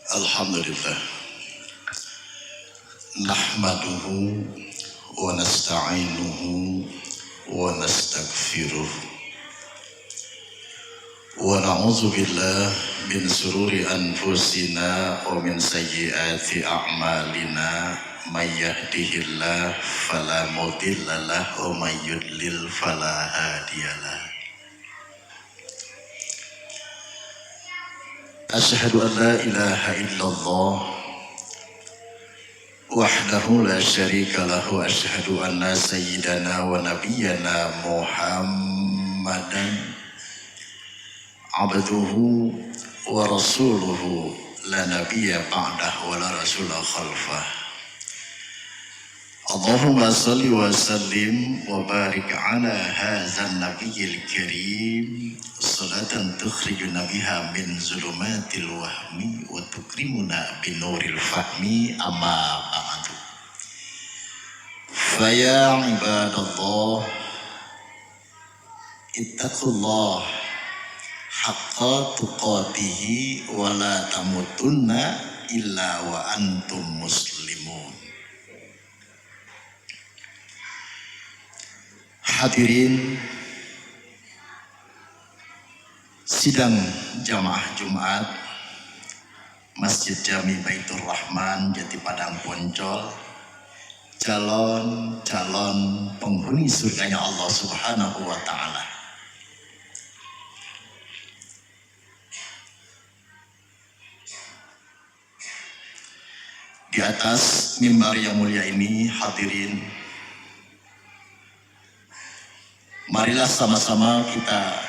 Alhamdulillah. Nahmaduhu wa nasta'inuhu wa nastaghfiruh wa na'udzu billah min sururi anfusina wa min sayyiati a'malina may yahdihillahu fala mudhillalah wa may yudlil fala hadiyalah. Asyhadu an la ilaha illallah wahdahu la syarika lahu, asyhadu anna sayyidana wa nabiyyana Muhammadan abduhu wa rasuluhu la nabiyya ba'dahu wa la rasula khalfah. Allahumma salli wa sallim wa barik ala hadzal nabiyil karim salatan tukhrijuna biha min zulumatil wahmi wa tukrimuna binuril fahmi, amma ba'du. Faya ibadallah ittaqullah haqqa tuqatihi wa la tamutunna illa wa antum muslimun. Hadirin sidang jamaah Jumat Masjid Jami Baitur Rahman Jati Padang Poncol, calon penghuni surganya Allah Subhanahu wa ta'ala. Di atas mimbar yang mulia ini, hadirin, marilah sama-sama kita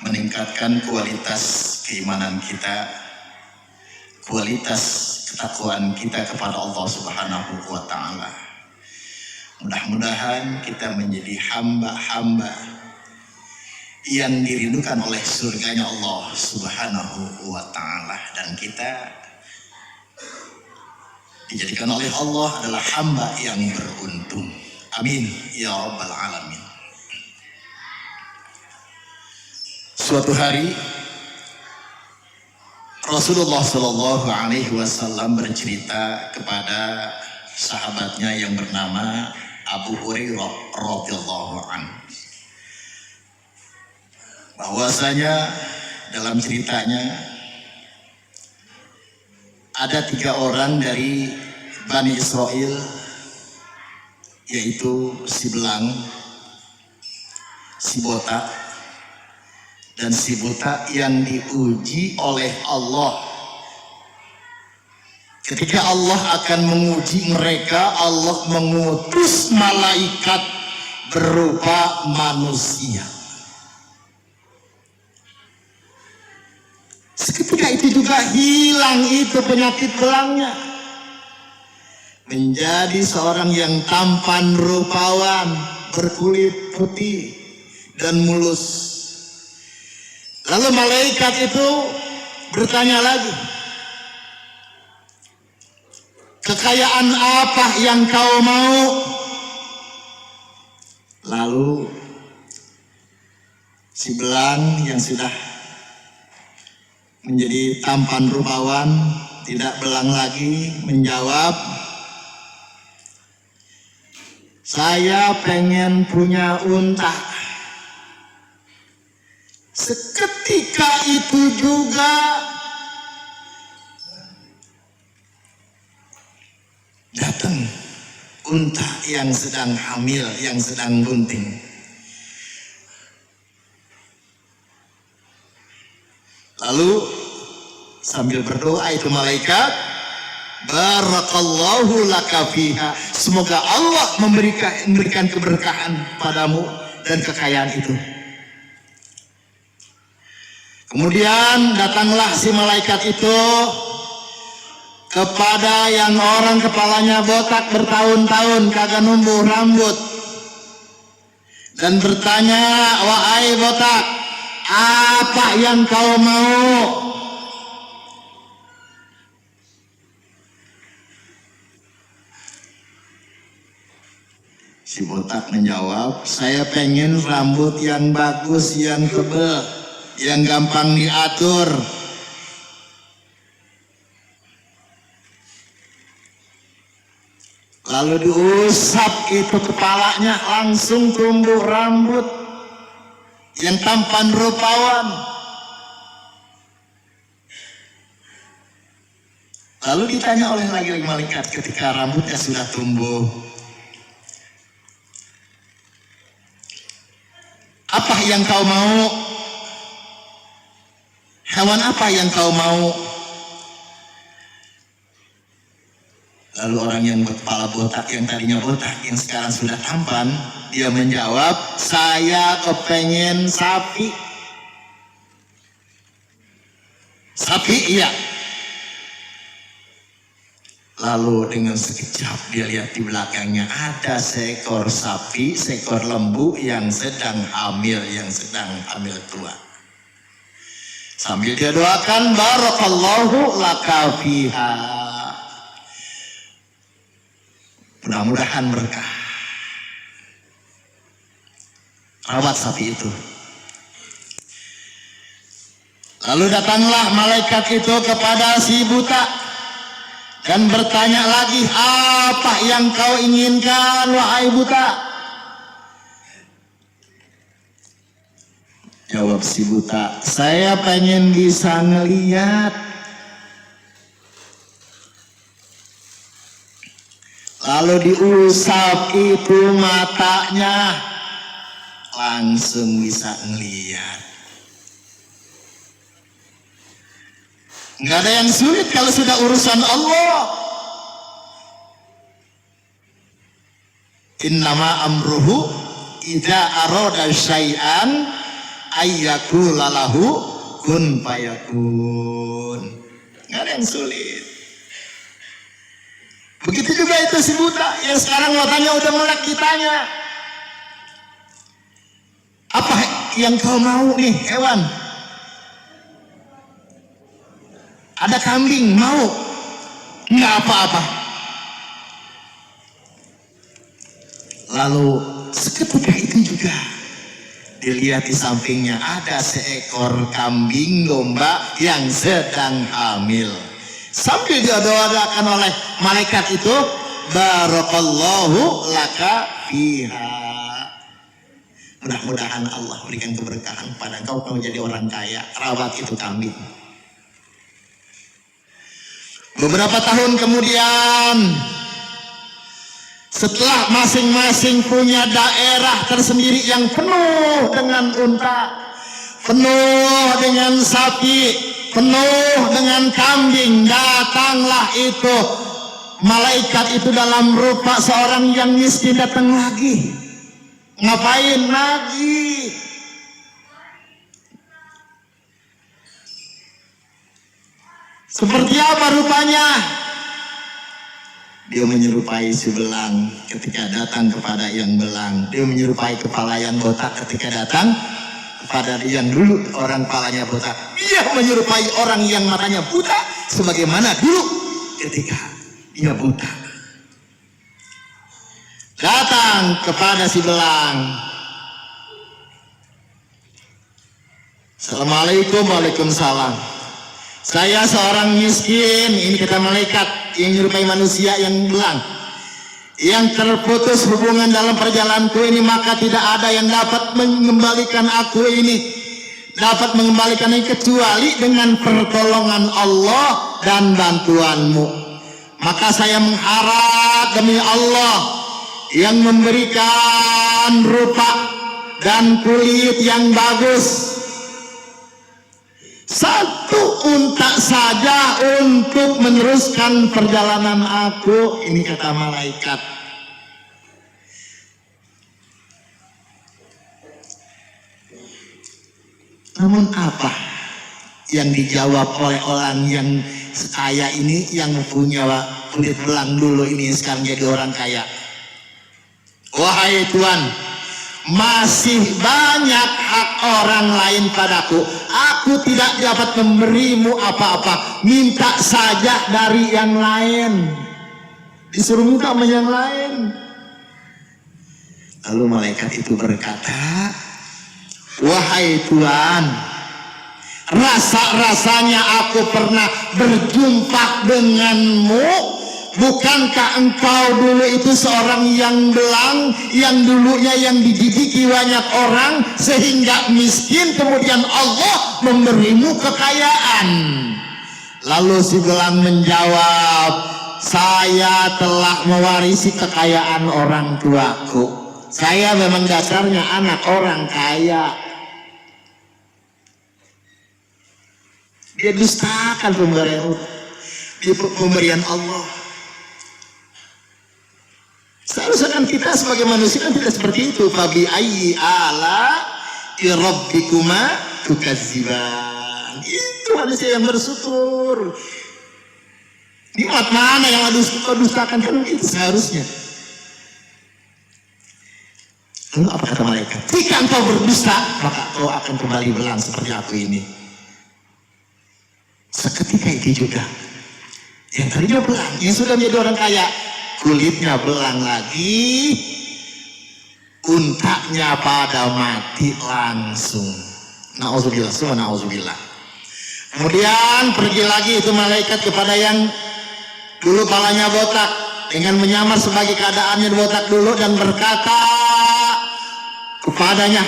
meningkatkan kualitas keimanan kita, kualitas ketakwaan kita kepada Allah Subhanahu wa ta'ala. Mudah-mudahan kita menjadi hamba-hamba yang dirindukan oleh surganya Allah Subhanahu wa ta'ala, dan kita dijadikan oleh Allah adalah hamba yang beruntung. Amin ya rabbal alamin. Suatu hari Rasulullah Shallallahu Alaihi Wasallam bercerita kepada sahabatnya yang bernama Abu Hurairah radhiyallahu anhu, bahwasanya dalam ceritanya ada 3 orang dari Bani Israel, yaitu si belang, si botak, dan si buta, yang diuji oleh Allah. Ketika Allah akan menguji mereka, Allah mengutus malaikat berupa manusia. Seketika itu juga hilang itu penyakit belangnya, menjadi seorang yang tampan rupawan, berkulit putih dan mulus. Lalu malaikat itu bertanya lagi, kekayaan apa yang kau mau? Lalu si belang yang sudah menjadi tampan rupawan, tidak belang lagi, menjawab, saya pengen punya unta. Seketika itu juga datang unta yang sedang hamil, yang sedang bunting. Lalu sambil berdoa itu malaikat, barakallahu laka fiha, semoga Allah memberikan keberkahan padamu dan kekayaan itu. Kemudian datanglah si malaikat itu kepada yang orang kepalanya botak bertahun-tahun kagak numbuh rambut, dan bertanya, wahai botak, apa yang kau mau? Si botak menjawab, saya pengen rambut yang bagus, yang tebal, yang gampang diatur. Lalu diusap itu kepalanya, langsung tumbuh rambut yang tampan rupawan. Lalu ditanya oleh lagi malaikat ketika rambutnya sudah tumbuh, apa yang kau mau? Hewan apa yang kau mau? Lalu orang yang berkepala botak, yang tadinya botak, yang sekarang sudah tampan, dia menjawab, saya kepengen sapi. Sapi, iya. Lalu dengan sekejap dia lihat di belakangnya ada seekor sapi, seekor lembu yang sedang hamil, tua. Sambil dia doakan, barakallahu laka fiha. Mudah-mudahan berkah. Rawat sapi itu. Lalu datanglah malaikat itu kepada si buta dan bertanya lagi, apa yang kau inginkan wahai buta? Jawab si buta, saya pengen bisa ngelihat. Lalu diusap itu matanya, langsung bisa ngelihat. Nggak ada yang sulit kalau sudah urusan Allah. Innama amruhu idza arada syai'an ayyakula lahu kun fayakun. Nggak ada yang sulit. Begitu juga itu si buta yang sekarang matanya udah melek, ditanya, apa yang kau mau nih hewan? Ada kambing, mau? Nggak apa-apa. Lalu seketika itu juga dilihat di sampingnya ada seekor kambing domba yang sedang hamil. Sambil didoakan oleh malaikat itu, barakallahu laka fiha. Mudah-mudahan Allah berikan keberkahan pada engkau, kau jadi orang kaya, rawat itu kambing. Beberapa tahun kemudian, setelah masing-masing punya daerah tersendiri yang penuh dengan unta, penuh dengan sapi, penuh dengan kambing, datanglah itu malaikat itu dalam rupa seorang yang miskin datang lagi. Ngapain lagi? Seperti apa rupanya? Dia menyerupai si belang ketika datang kepada yang belang. Dia menyerupai kepala yang botak ketika datang kepada yang dulu orang kepalanya botak. Dia menyerupai orang yang matanya buta sebagaimana dulu ketika dia buta. Datang kepada si belang. Assalamualaikum, waalaikumsalam. Saya seorang miskin, ini kata malaikat yang menyerupai manusia yang belang, yang terputus hubungan dalam perjalananku ini, maka tidak ada yang dapat mengembalikan aku ini, dapat mengembalikan ini kecuali dengan pertolongan Allah dan bantuanmu. Maka saya mengharap demi Allah yang memberikan rupa dan kulit yang bagus, satu unta saja untuk meneruskan perjalanan aku, ini kata malaikat. Namun apa yang dijawab oleh orang yang kaya ini, yang punya kulit belang dulu ini sekarang jadi orang kaya? Wahai Tuhan, masih banyak hak orang lain padaku. Aku tidak dapat memberimu apa-apa. Minta saja dari yang lain. Disuruh minta sama yang lain. Lalu malaikat itu berkata, wahai Tuhan, rasa-rasanya aku pernah berjumpa denganmu bukankah engkau dulu itu seorang yang belang, yang dulunya yang dididiki banyak orang sehingga miskin, kemudian Allah memberimu kekayaan. Lalu si belang menjawab, saya telah mewarisi kekayaan orang tuaku. Saya memang dasarnya anak orang kaya. Dia dustakan pemberian Allah. Seharusnya kan kita sebagai manusia kan tidak seperti itu. Fabi ayyi ala rabbikuma tukadziban. Itu manusia yang bersyukur. Nikmat mana yang kau dustakan? Kan itu seharusnya. Lalu apa kata malaikat? Jika engkau berdusta, maka kau akan kembali belang seperti aku ini. Seketika itu juga yang tadinya belang, yang sudah menjadi orang kaya, kulitnya belang lagi, untaknya pada mati langsung. Na'udzubillah, semua na'udzubillah. Kemudian pergi lagi itu malaikat kepada yang dulu palanya botak, dengan menyamar sebagai keadaannya botak dulu, dan berkata kepadanya,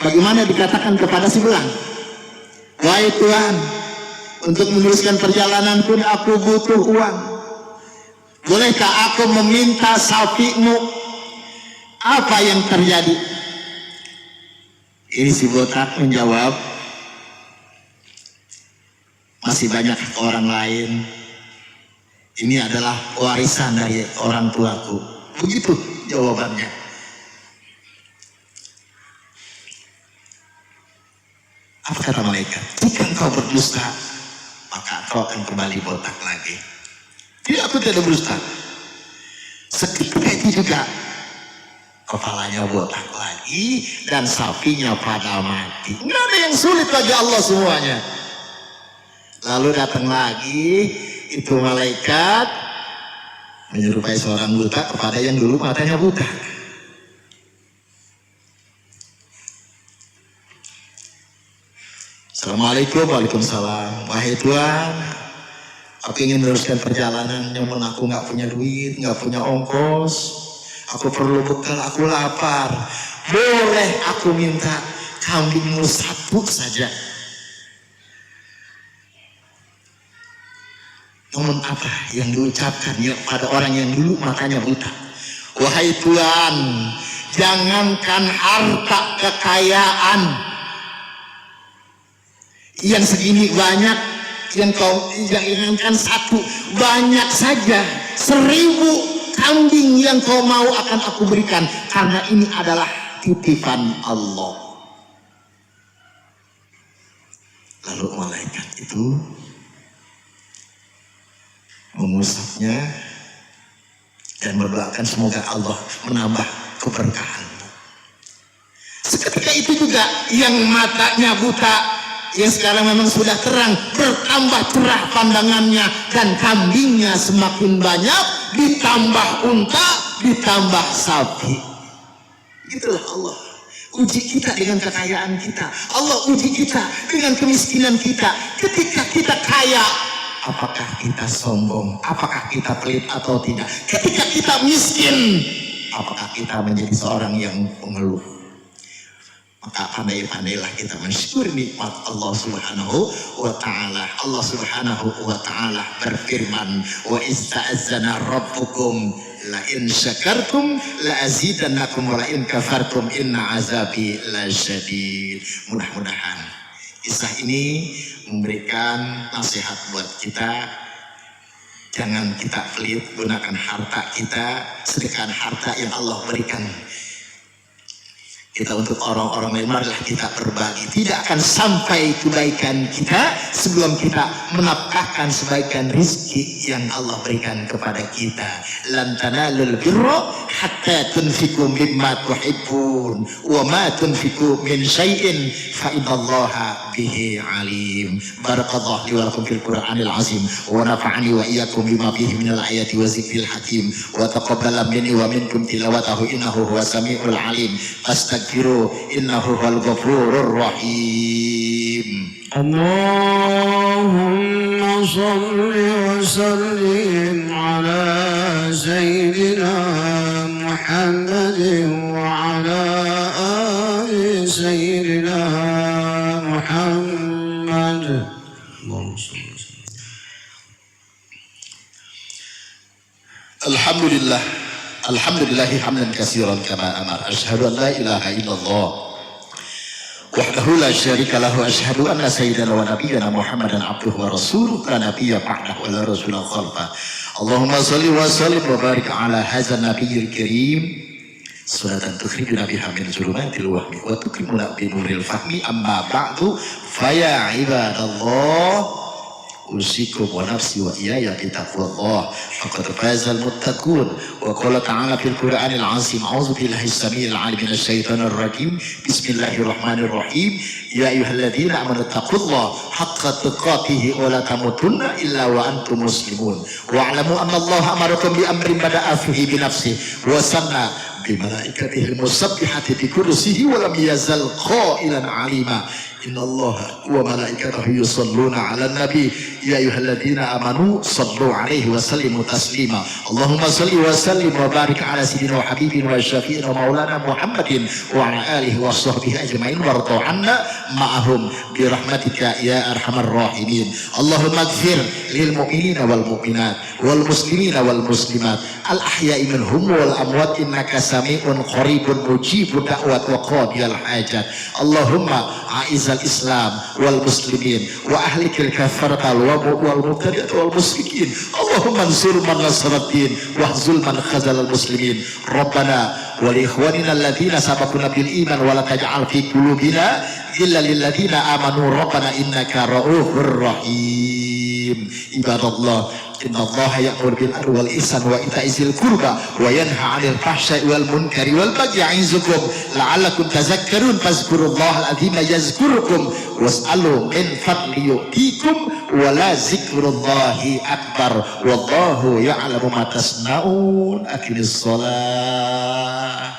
bagaimana dikatakan kepada si belang, wahai Tuhan, untuk meneruskan perjalanan pun aku butuh uang. Bolehkah aku meminta sapimu? Apa yang terjadi? Ini si botak menjawab, masih banyak orang lain. Ini adalah warisan dari orang tuaku. Begitu jawabannya. Apa kata malaikat? Jika engkau berdusta, maka kau akan kembali botak lagi. Tidak, aku tidak berdusta. Seketika itu juga kepalanya botak lagi dan sapinya pada mati. Nggak ada yang sulit bagi Allah semuanya. Lalu datang lagi itu malaikat menyerupai seorang buta kepada yang dulu matanya buta. Assalamualaikum, waalaikumsalam. Wahai Tuhan, aku ingin meneruskan perjalanan, namun aku nggak punya duit, nggak punya ongkos. Aku perlu bekal, aku lapar. Boleh aku minta kambingmu satu saja? Namun apa yang diucapkan pada orang yang dulu matanya buta? Wahai Tuhan, jangankan harta kekayaan yang segini banyak, yang kau inginkan satu, banyak saja 1000 kambing yang kau mau akan aku berikan, karena ini adalah titipan Allah. Lalu malaikat itu mengusapnya dan berdoakan semoga Allah menambah keberkahanmu. Seketika itu juga yang matanya buta, yang sekarang memang sudah terang, bertambah cerah pandangannya, dan kambingnya semakin banyak, ditambah unta, ditambah sapi. Itulah Allah uji kita dengan kekayaan kita. Allah uji kita dengan kemiskinan kita. Ketika kita kaya, apakah kita sombong? Apakah kita pelit atau tidak? Ketika kita miskin, apakah kita menjadi seorang yang pengeluh? Maka pandai-pandailah kita mensyukuri nikmat Allah Subhanahu wa ta'ala. Allah Subhanahu wa ta'ala berfirman, wa ista'azzana rabbukum la in syakartum la azidannakum wa la in kafartum inna azabi la syadid. Mudah-mudahan kisah ini memberikan nasihat buat kita. Jangan kita pelit, gunakan harta kita, sedekahkan harta yang Allah berikan kita untuk orang-orang lain. Marilah kita berbagi. Tidak akan sampai kebaikan kita sebelum kita menafkahkan sebaikan rizki yang Allah berikan kepada kita. Lan tanalul birra hatta tunfiqu mimma tuhibbun wa ma tunfiqu min syai'in fa innallaha bihi alim. Barakallahu li wa lakum fil Qur'anil azim wa nafa'ani wa iyyakum bima fihi minal ayati wa zikril hakim wa taqabbala minni wa minkum tilawatahu innahu huwas samiul alim. Astaghfiru innahu huwal ghafurur rahim. Allahumma shalli wa sallim ala محمد. اللهم صل وسلم. Alhamdulillah, alhamdulillahi hamdan katsiran kama amar. Asyhadu an la ilaha illallah wahdahu la syarika lahu. Asyhadu anna sayyidana wa nabiyyana Muhammadan abduhu wa rasuluhu la nabiyya ba'dahu wa la rasula khalfa. Allahumma shalli wa sallim wa barik ala hadzal nabiyil karim. Salatan tukhrijuna biha min zulumatil wahmi wa tukrimuna bi nuril fahmi. Amma ba'du, faya ibadallah, usikum wa nafsi wa iyaya bitaqwallah faqad fazal muttaqun. Wa qala ta'ala fil Qur'anil azim, a'udzu billahi as-sami'il 'alim minasy syaithanir rajim. Bismillahirrahmanirrahim. Ya ayyuhalladzina amanu taqullaha haqqa tuqatih wa la tamutunna illa wa antum muslimun. Wa'lamu anna Allaha amarakum bi amrin bada'a fihi bi nafsihi wa sanna bi malaikatihi al-musabbihati bi kursihi wa lam yazal qailan 'alima. Innallaha wa malaikatahu yusalluna 'alan nabi ya ayyuhalladzina amanu sallu 'alaihi wa sallimu taslima. Allahumma shalli wa sallim wa barik 'ala sayyidina wa habibina wa syafi'ina wa maulana Muhammadin wa 'ala alihi wa sahbihi ajma'in warḍa 'anna ma'ahum bi rahmatika ya arhamar rahimin. Allahumma ighfir lil mu'minina wal mu'minat wal muslimina wal muslimat al ahya'i minhum wal amwat innaka sami'un qaribun mujibud da'wat wa qadiyal hajat. Allahumma a'izal islam wal muslimin wa ahlikil kafarata wal mubtadi'at wal musyrikin. Allahumma ansur man nasaraddin wahzul man khazal al muslimin. Rabbana wa li ikhwanina alladhina sabaquna bil iman wa la taj'al fi qulubina illa lil ladzina amanu rabbana innaka ra'ufur rahim. Ibadallah, inna Allaha ya'muru bil adli wal ihsan wa ita'i dzil qurba wa yanha 'anil fahsya'i wal munkari wal bagyi ya'izukum la'allakum tadhakkarun. Fazkurullahal 'azima yazkurukum was'alu min fadli yu'tikum wa la zikrullahi akbar wallahu ya'lamu ma tasna'un. Aqimis shalah.